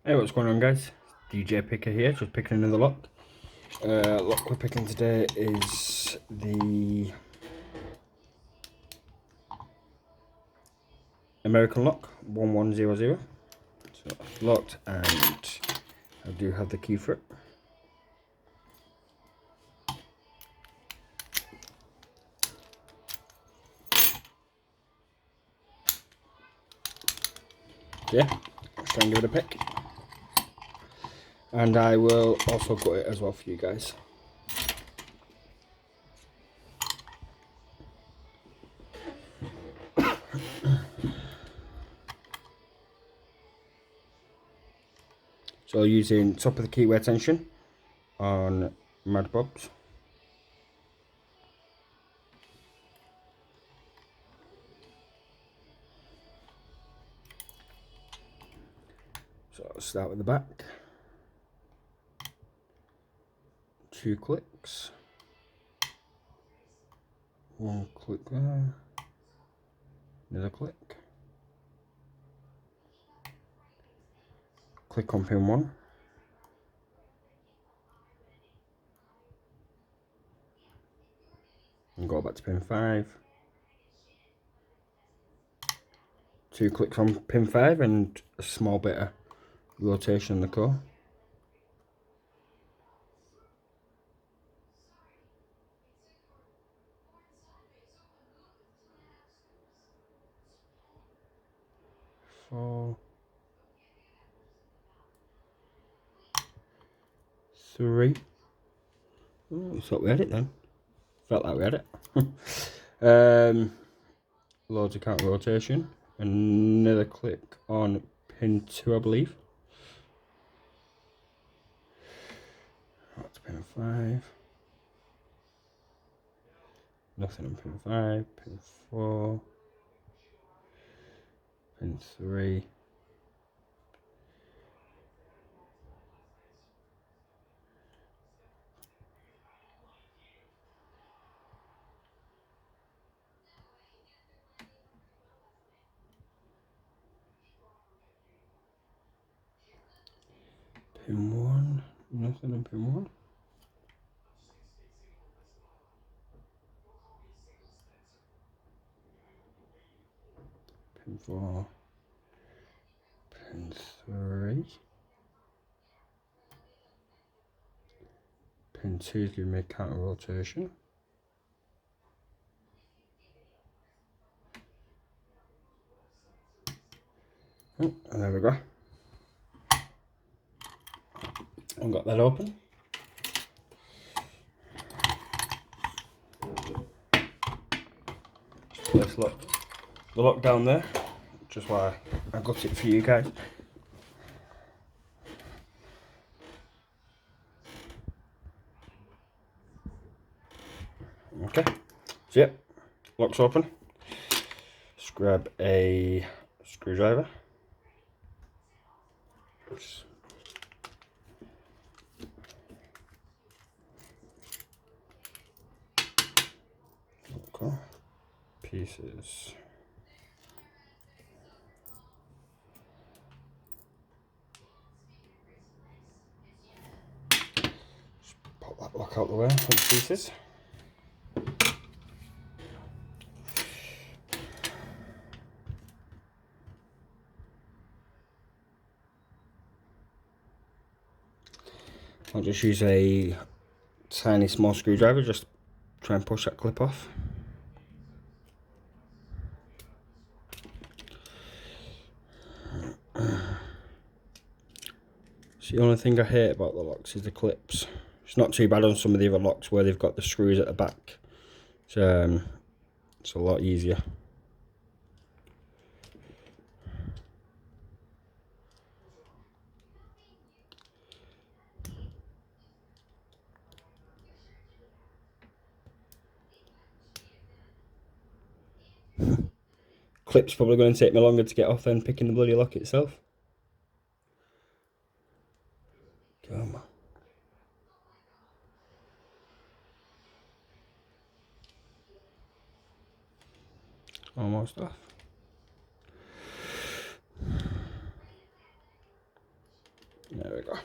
Hey, what's going on, guys? DJ Picker here, just picking another lock. Lock we're picking today is the American lock 1100. So it's locked, and I do have the key for it. So yeah, let's try and give it a pick. And I will also cut it as well for you guys. So using top of the keyway tension on Mad Bobs. So I'll start with the back. 2 clicks. 1 click there. Another click. Click on pin 1. And go back to pin 5. 2 clicks on pin 5 and a small bit of rotation in the core. Four, 3. Oh, thought we had it then. Felt like we had it. Loads of counter rotation. Another click on pin 2, I believe. That's pin 5. Nothing on pin 5. Pin 4. Pin 3. Pin 1. Nothing on pin 1. Pin 4. Pin 3. Pin 2 is going to make counter rotation. Oh, and there we go. I've got that open. Place the lock down there, just why I got it for you guys. Okay, so yeah, lock's open. Just grab a screwdriver. Okay. Pieces. Just pop that lock out the way with the pieces. I'll just use a tiny small screwdriver, just try and push that clip off. So the only thing I hate about the locks is the clips. It's not too bad on some of the other locks where they've got the screws at the back. So it's a lot easier. Clip's probably going to take me longer to get off than picking the bloody lock itself. Come on. Almost off. There we go.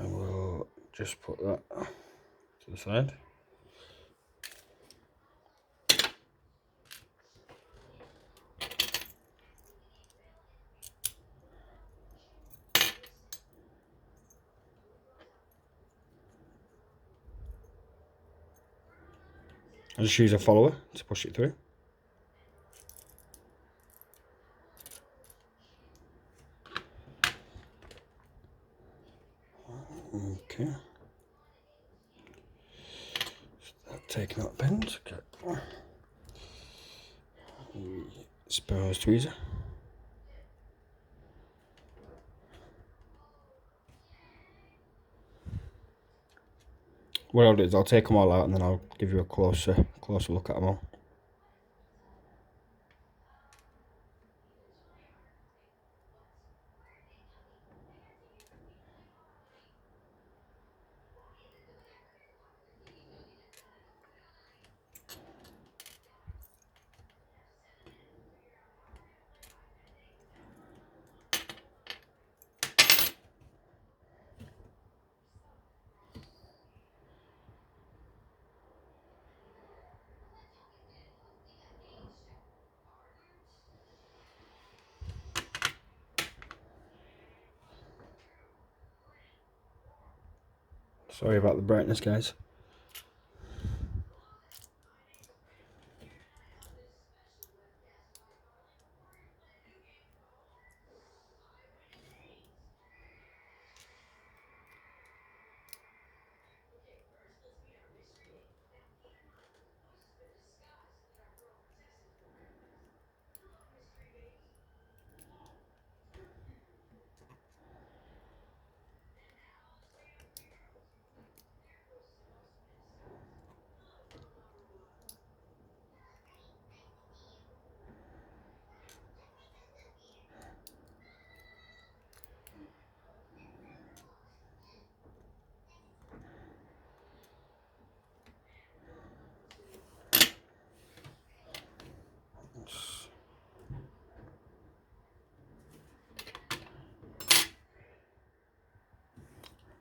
I will just put that to the side. I'll just use a follower to push it through. Okay. Start taking out pins. Okay. Spiral tweezer. What I'll do is I'll take them all out and then I'll give you a closer look at them all. Sorry about the brightness, guys.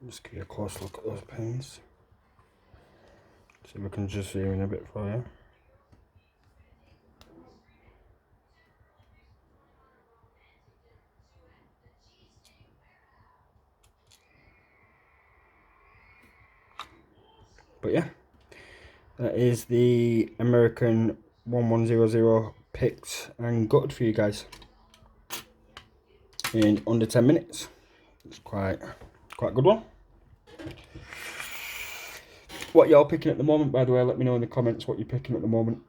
Just give you a close look at those pins. See if we can just zoom in a bit for you. But yeah, that is the American 1100 picked and gutted for you guys in under 10 minutes. It's quite a good one. What y'all picking at the moment, by the way? Let me know in the comments what you're picking at the moment.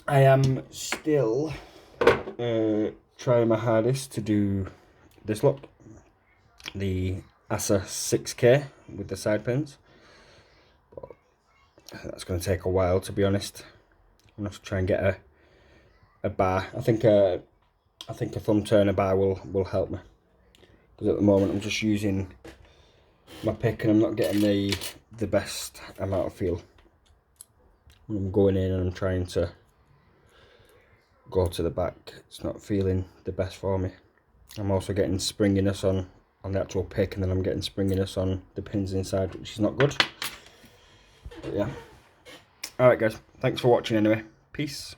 I am still trying my hardest to do this look, the Asa 6K with the side pins. But that's going to take a while, to be honest. I'm going to try and get a bar. I think a thumb turner bar will help me, because at the moment I'm just using my pick and I'm not getting the best amount of feel when I'm going in and I'm trying to go to the back. It's not feeling the best for me. I'm also getting springiness on the actual pick, and then I'm getting springiness on the pins inside, which is not good. But yeah. Alright guys, thanks for watching anyway. Peace.